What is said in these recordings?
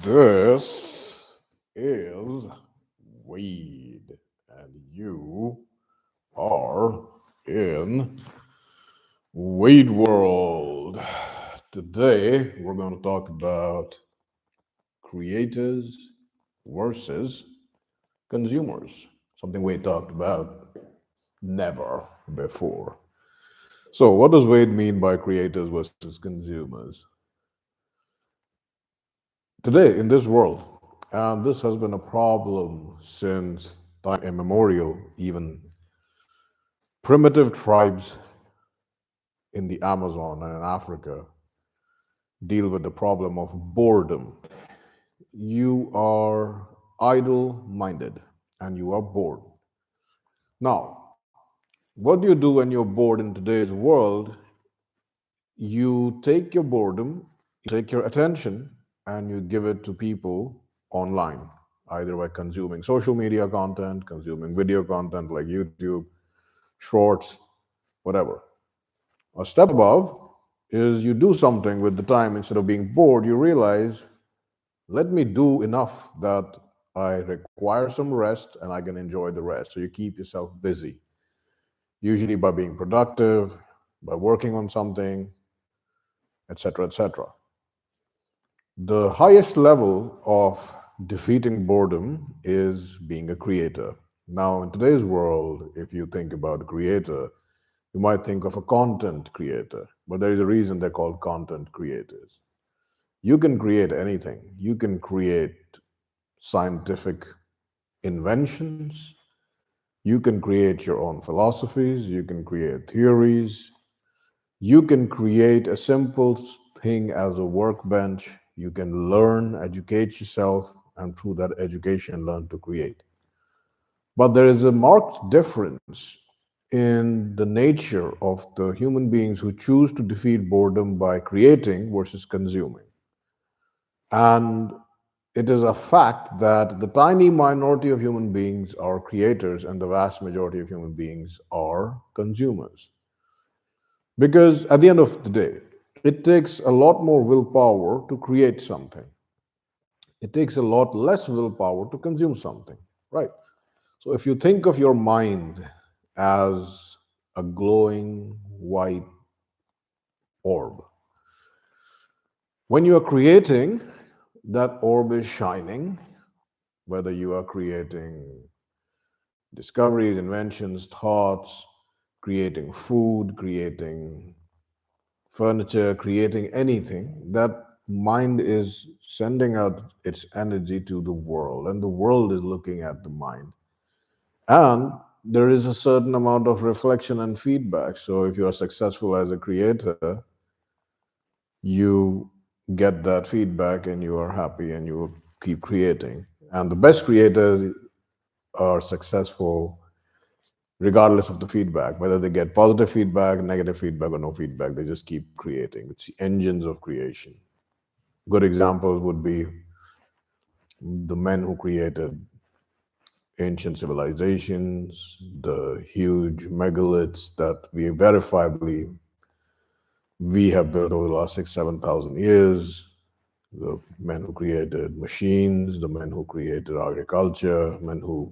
This is Weed, and you are in Weed World. Today, we're going to talk about creators versus consumers, something we talked about never before. So, what does Wade mean by creators versus consumers? Today, in this world, and this has been a problem since time immemorial, even primitive tribes in the Amazon and in Africa deal with the problem of boredom. You are idle minded and you are bored. Now, what do you do when you're bored in today's world? You take your boredom, you take your attention, and you give it to people online, either by consuming social media content, consuming video content like YouTube, shorts, whatever. A step above is you do something with the time instead of being bored, you realize, let me do enough that I require some rest and I can enjoy the rest. So you keep yourself busy, usually by being productive, by working on something, etc., etc. The highest level of defeating boredom is being a creator. Now, in today's world, if you think about a creator, you might think of a content creator, but there is a reason they're called content creators. You can create anything. You can create scientific inventions. You can create your own philosophies. You can create theories. You can create a simple thing as a workbench. You can learn, educate yourself, and through that education, learn to create. But there is a marked difference in the nature of the human beings who choose to defeat boredom by creating versus consuming. And it is a fact that the tiny minority of human beings are creators and the vast majority of human beings are consumers. Because at the end of the day, it takes a lot more willpower to create something. It takes a lot less willpower to consume something, right? So if you think of your mind as a glowing white orb, when you are creating, that orb is shining, whether you are creating discoveries, inventions, thoughts, creating food, creating furniture, creating anything, that mind is sending out its energy to the world, and the world is looking at the mind. And there is a certain amount of reflection and feedback. So if you are successful as a creator, you get that feedback and you are happy and you keep creating. And the best creators are successful regardless of the feedback, whether they get positive feedback, negative feedback, or no feedback, they just keep creating. It's the engines of creation. Good examples would be the men who created ancient civilizations, the huge megaliths that we verifiably we have built over the last 7,000 years, the men who created machines, the men who created agriculture, men who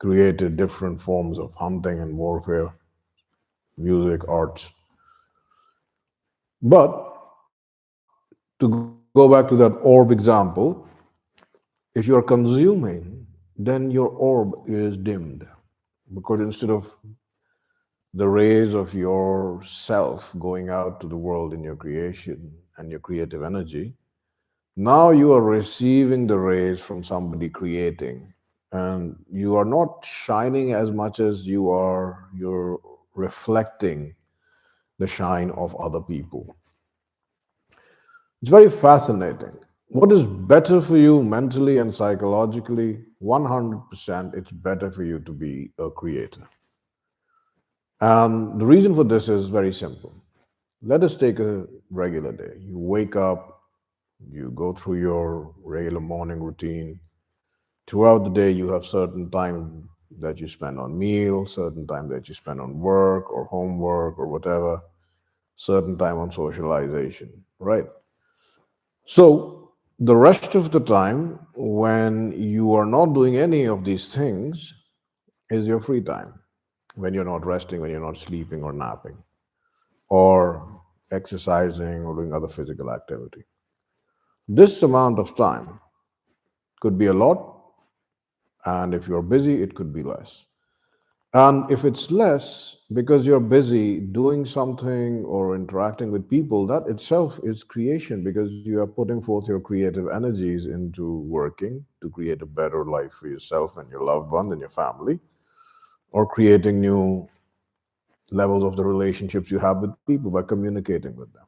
created different forms of hunting and warfare, music, arts. But to go back to that orb example, if you're consuming, then your orb is dimmed because instead of the rays of yourself going out to the world in your creation and your creative energy, now you are receiving the rays from somebody creating, and you are not shining as much as you're reflecting the shine of other people. It's very fascinating. What is better for you mentally and psychologically? 100% it's better for you to be a creator. And the reason for this is very simple. Let us take a regular day. You wake up, you go through your regular morning routine. Throughout the day, you have certain time that you spend on meals, certain time that you spend on work or homework or whatever, certain time on socialization, right? So The rest of the time, when you are not doing any of these things, is your free time. When you're not resting, when you're not sleeping or napping, or exercising or doing other physical activity. This amount of time could be a lot, and if you're busy, it could be less. And if it's less because you're busy doing something or interacting with people, that itself is creation because you are putting forth your creative energies into working to create a better life for yourself and your loved ones and your family, or creating new levels of the relationships you have with people by communicating with them.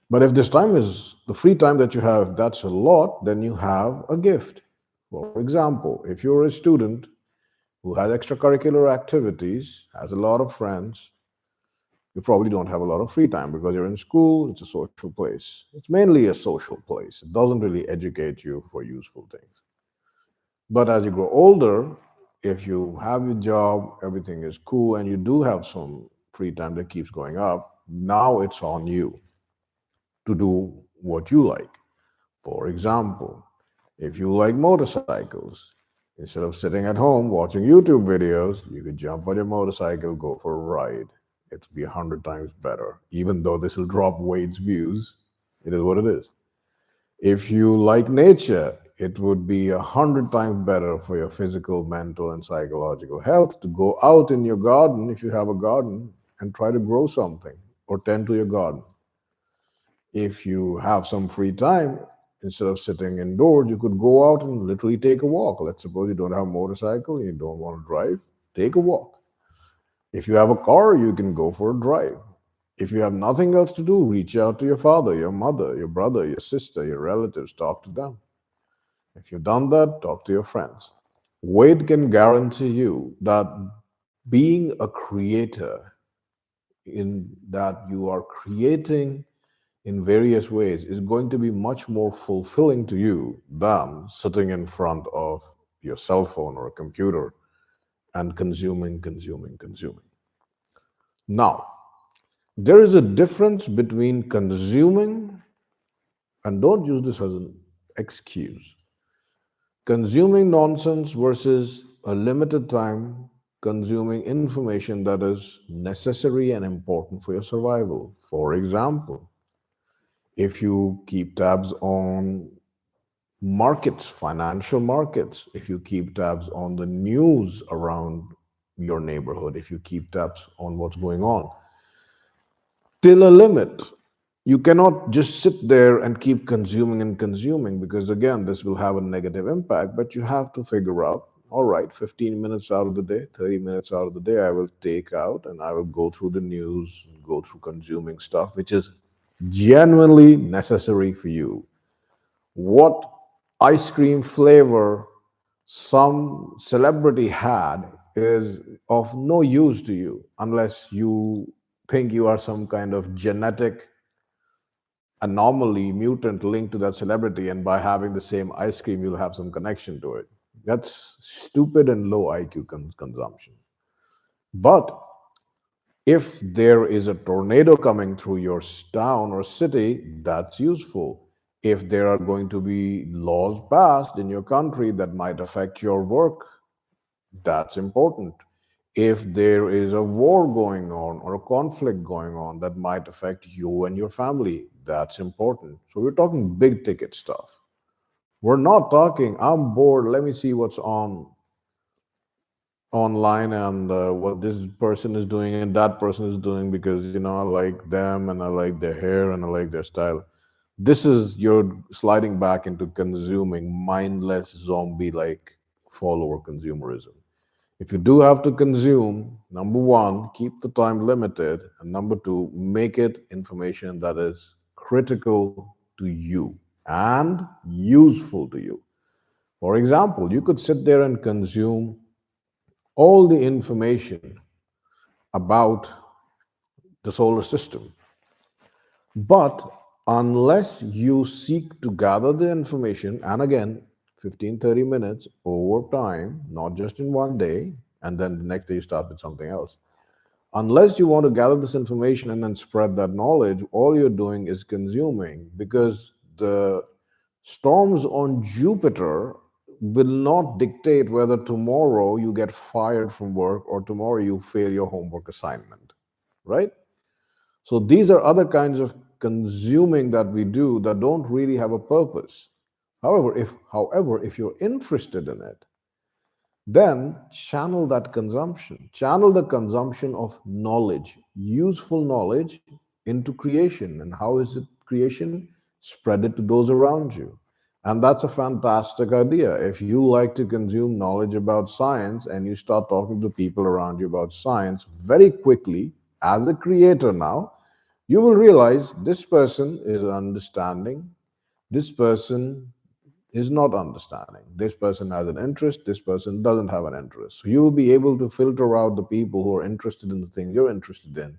But if this time is the free time that you have, if that's a lot, then you have a gift. For example, if you're a student who has extracurricular activities, has a lot of friends, you probably don't have a lot of free time because you're in school, it's a social place. It's mainly a social place. It doesn't really educate you for useful things. But as you grow older, if you have your job, everything is cool, and you do have some free time that keeps going up, now it's on you to do what you like. For example, if you like motorcycles, instead of sitting at home watching YouTube videos, you could jump on your motorcycle, go for a ride. It'll be 100 times better. Even though this will drop Wade's views, it is what it is. If you like nature, it would be 100 times better for your physical, mental, and psychological health to go out in your garden if you have a garden and try to grow something or tend to your garden. If you have some free time, instead of sitting indoors, you could go out and literally take a walk. Let's suppose you don't have a motorcycle, you don't want to drive, take a walk. If you have a car, you can go for a drive. If you have nothing else to do, reach out to your father, your mother, your brother, your sister, your relatives, talk to them. If you've done that, talk to your friends. Wade can guarantee you that being a creator, in that you are creating in various ways, is going to be much more fulfilling to you than sitting in front of your cell phone or a computer and consuming, consuming, consuming. Now, there is a difference between consuming, and don't use this as an excuse, consuming nonsense versus a limited time consuming information that is necessary and important for your survival. For example, if you keep tabs on markets, financial markets, if you keep tabs on the news around your neighborhood, if you keep tabs on what's going on, till a limit. You cannot just sit there and keep consuming and consuming because, again, this will have a negative impact. But you have to figure out, all right, 15 minutes out of the day, 30 minutes out of the day, I will take out and I will go through the news, go through consuming stuff which is genuinely necessary for you. What ice cream flavor some celebrity had is of no use to you unless you think you are some kind of genetic anomaly, mutant linked to that celebrity, and by having the same ice cream, you'll have some connection to it. That's stupid and low IQ consumption. But if there is a tornado coming through your town or city, that's useful. If there are going to be laws passed in your country that might affect your work, that's important. If there is a war going on or a conflict going on that might affect you and your family, that's important. So we're talking big ticket stuff. We're not talking, I'm bored, let me see what's on online and what this person is doing and that person is doing because I like them and I like their hair and I like their style. This is you're sliding back into consuming mindless zombie like follower consumerism. If you do have to consume, number one, keep the time limited, and number two, make it information that is critical to you and useful to you. For example, you could sit there and consume all the information about the solar system, but unless you seek to gather the information, and again, 15, 30 minutes over time, not just in one day, and then the next day you start with something else. Unless you want to gather this information and then spread that knowledge, all you're doing is consuming because the Storms on Jupiter will not dictate whether tomorrow you get fired from work or tomorrow you fail your homework assignment, right? So these are other kinds of consuming that we do that don't really have a purpose. However, if you're interested in it, then channel that consumption. Channel the consumption of knowledge, useful knowledge, into creation. And how is it creation? Spread it to those around you. And that's a fantastic idea. If you like to consume knowledge about science and you start talking to people around you about science, very quickly, as a creator now, you will realize this person is understanding, this person is not understanding. This person has an interest, this person doesn't have an interest. So you will be able to filter out the people who are interested in the things you're interested in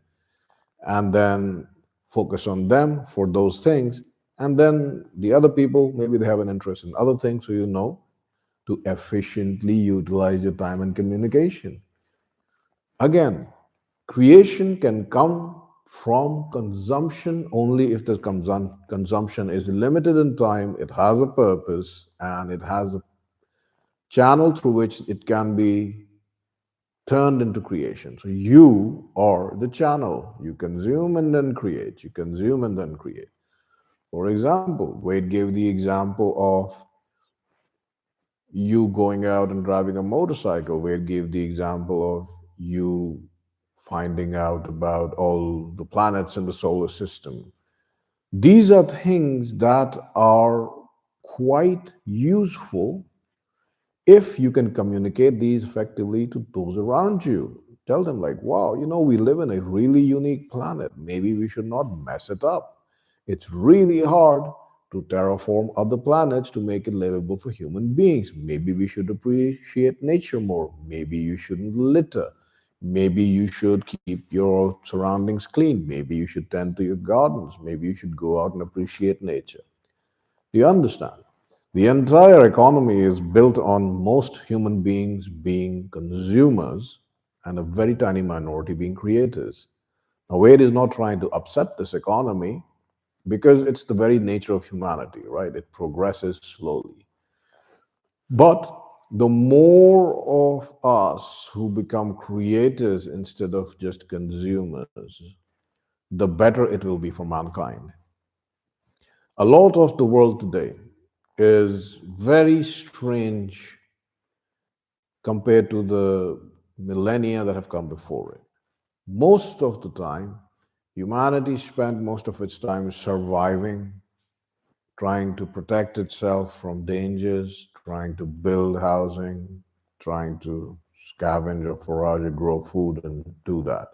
and then focus on them for those things. And then the other people, maybe they have an interest in other things, so you know to efficiently utilize your time and communication. Again, creation can come from consumption only if the consumption is limited in time, it has a purpose, and it has a channel through which it can be turned into creation. So you are the channel. You consume and then create. You consume and then create. For example, Wade gave the example of you going out and driving a motorcycle. Wade gave the example of you finding out about all the planets in the solar system. These are things that are quite useful if you can communicate these effectively to those around you. Tell them, like, wow, we live in a really unique planet. Maybe we should not mess it up. It's really hard to terraform other planets to make it livable for human beings. Maybe we should appreciate nature more. Maybe you shouldn't litter. Maybe you should keep your surroundings clean. Maybe you should tend to your gardens. Maybe you should go out and appreciate nature. Do you understand? The entire economy is built on most human beings being consumers and a very tiny minority being creators. Now, Wade is not trying to upset this economy because it's the very nature of humanity, right? It progresses slowly. But the more of us who become creators instead of just consumers, the better it will be for mankind. A lot of the world today is very strange compared to the millennia that have come before it. Most of the time, humanity spent most of its time surviving, trying to protect itself from dangers, trying to build housing, trying to scavenge or forage or grow food and do that.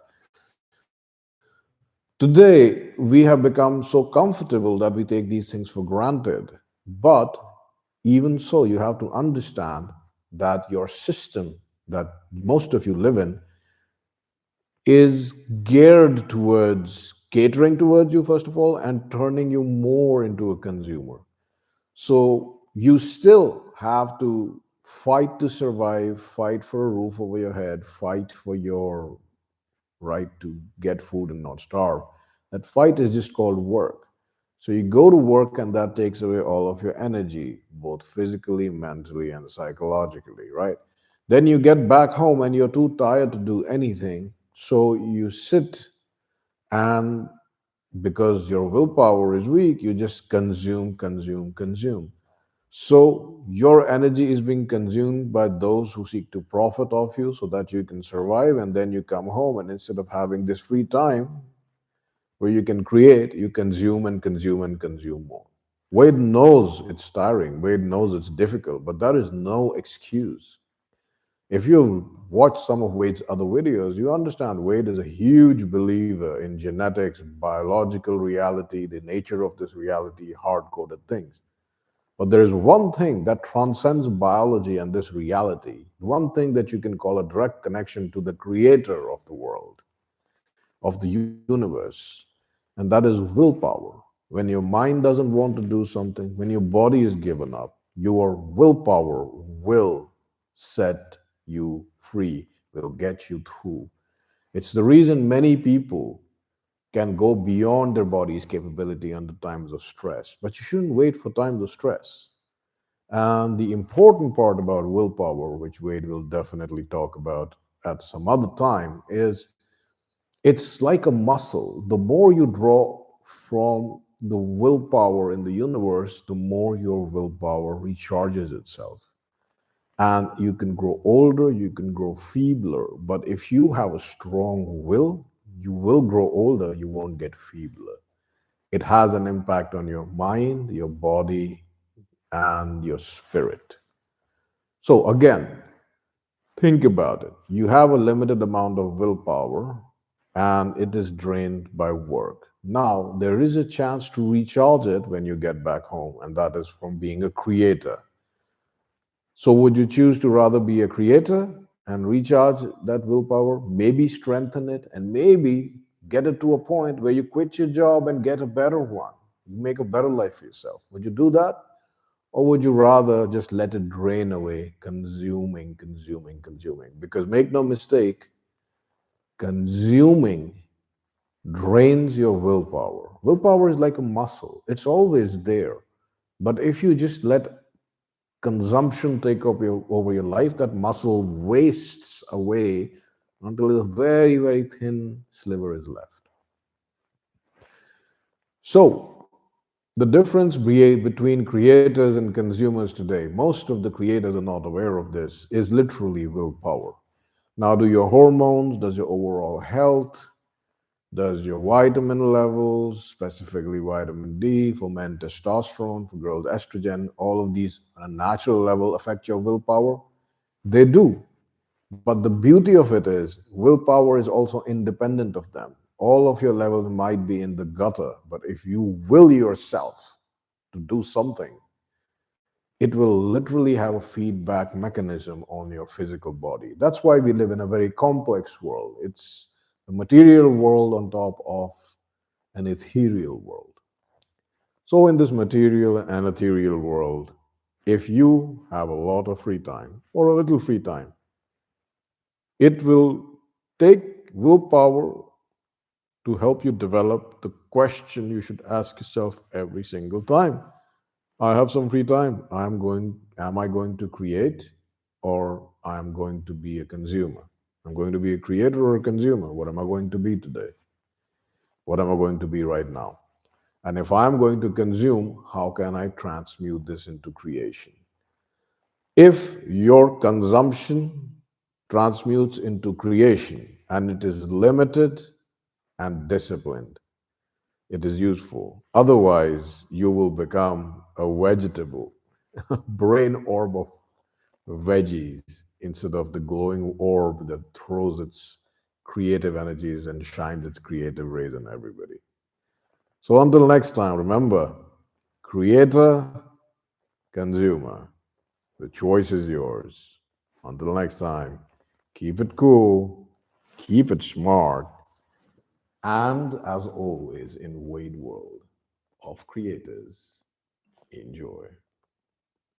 Today, we have become so comfortable that we take these things for granted. But even so, you have to understand that your system that most of you live in is geared towards catering towards you, first of all, and turning you more into a consumer. So you still have to fight to survive, fight for a roof over your head, fight for your right to get food and not starve. That fight is just called work. So you go to work, and that takes away all of your energy, both physically, mentally, and psychologically, right? Then you get back home and you're too tired to do anything. So you sit, and because your willpower is weak, you just consume, consume, consume. So your energy is being consumed by those who seek to profit off you so that you can survive. And then you come home, and instead of having this free time where you can create, you consume and consume and consume more. Wade knows it's tiring. Wade knows it's difficult, but that is no excuse. If you watch some of Wade's other videos, you understand Wade is a huge believer in genetics, biological reality, the nature of this reality, hard coded things. But there is one thing that transcends biology and this reality, one thing that you can call a direct connection to the creator of the world, of the universe, and that is willpower. When your mind doesn't want to do something, when your body is given up, your willpower will set you free, will get you through. It's the reason many people can go beyond their body's capability under times of stress. But you shouldn't wait for times of stress. And the important part about willpower, which Wade will definitely talk about at some other time, is it's like a muscle. The more you draw from the willpower in the universe, the more your willpower recharges itself. And you can grow older, you can grow feebler. But if you have a strong will, you will grow older, you won't get feebler. It has an impact on your mind, your body, and your spirit. So, again, think about it. You have a limited amount of willpower and it is drained by work. Now, there is a chance to recharge it when you get back home, and that is from being a creator. So, would you choose to rather be a creator and recharge that willpower, maybe strengthen it, and maybe get it to a point where you quit your job and get a better one? You make a better life for yourself. Would you do that? Or would you rather just let it drain away, consuming, consuming, consuming? Because make no mistake, consuming drains your willpower. Willpower is like a muscle, it's always there. But if you just let consumption take over your life, that muscle wastes away until a very, very thin sliver is left. So, the difference between creators and consumers today, most of the creators are not aware of this, is literally willpower. Now, do your hormones, does your overall health, does your vitamin levels, specifically vitamin D, for men testosterone, for girls estrogen, all of these on a natural level affect your willpower? They do. But the beauty of it is, willpower is also independent of them. All of your levels might be in the gutter, but if you will yourself to do something, it will literally have a feedback mechanism on your physical body. That's why we live in a very complex world. It's the material world on top of an ethereal world. So, in this material and ethereal world, if you have a lot of free time or a little free time, it will take willpower to help you develop the question you should ask yourself every single time. I have some free time. Am I going to create or I am going to be a consumer? I'm going to be a creator or a consumer. What am I going to be today? What am I going to be right now? And if I'm going to consume, how can I transmute this into creation? If your consumption transmutes into creation and it is limited and disciplined, it is useful. Otherwise, you will become a vegetable, brain orb of veggies instead of the glowing orb that throws its creative energies and shines its creative rays on everybody. So until next time, remember, creator, consumer, the choice is yours. Until next time, keep it cool, keep it smart, and as always in Wade World of Creators, enjoy.